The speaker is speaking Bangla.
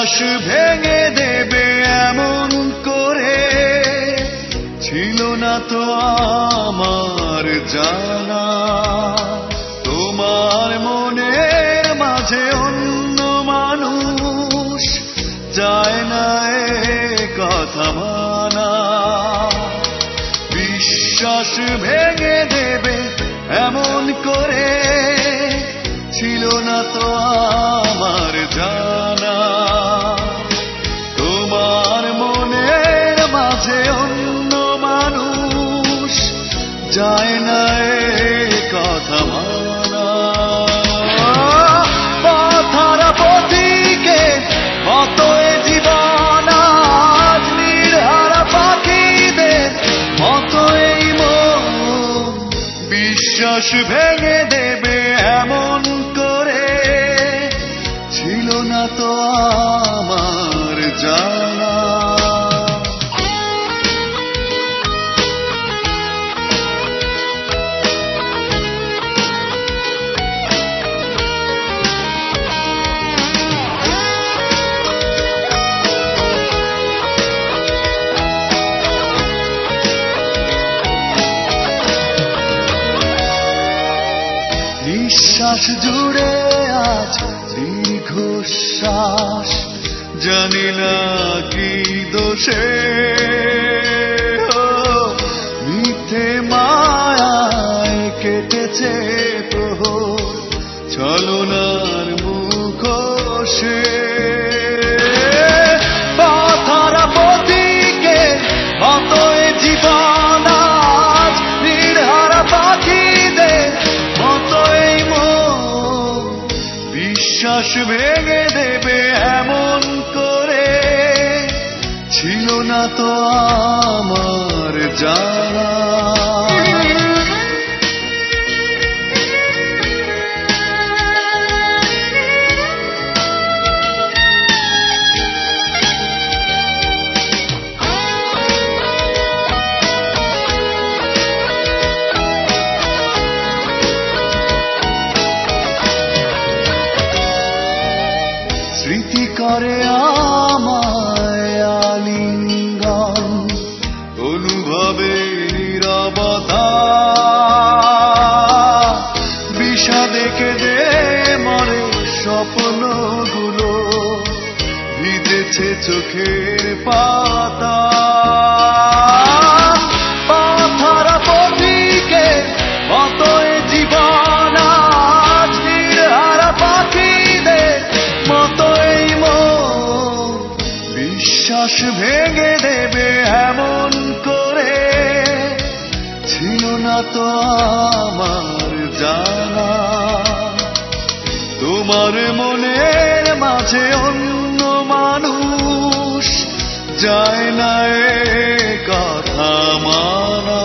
বিশ্বাস ভেঙে দেবে এমন করে ছিল না তো আমার জানা। তোমার মনের মাঝে অন্য মানুষ যায় না এ কথা মানা। বিশ্বাস ভেঙে দেবে এমন করে ছিল না তো আমার জানা। তোমার মনের মাঝে অন্য মানুষ যায় না এ কথা মানা। পথহারা পথিকে মতো এ জীবন আজ নির্হারা পাখিদের মতো এই মন। বিশ্বাস ভেঙে দেবে এমন করে ছিল না তো আমার জানা। নিঃশ্বাস জুড়ে আজ দীর্ঘশ্বাস জানি না কি দোষে। মিথ্যে মায়ায় কেটেছে প্রহর ছলনার মুখোশে। পথহারা পথিকে মতো এ জীবন আজ নির্হারা পাখিদের মতো এই মন। বিশ্বাস ভেঙে দেবে এমন করে ছিল না তো আমার জানা। স্মৃতি করে আমায় আলিঙ্গন অনুভবে নীরবতা। বিষাদে কেঁদে মরে স্বপ্নগুলো ভিজেছে চোখের পাতা। পথহারা পথিকে মতো এ জীবন আজ নির্হারা পাখিদের মতো এই মন। বিশ্বাস ভেঙে দেবে এমন করে ছিল না তো আমার জানা। তোমার মনের মাঝে অন্য মানুষ যায় না এ কথা মানা।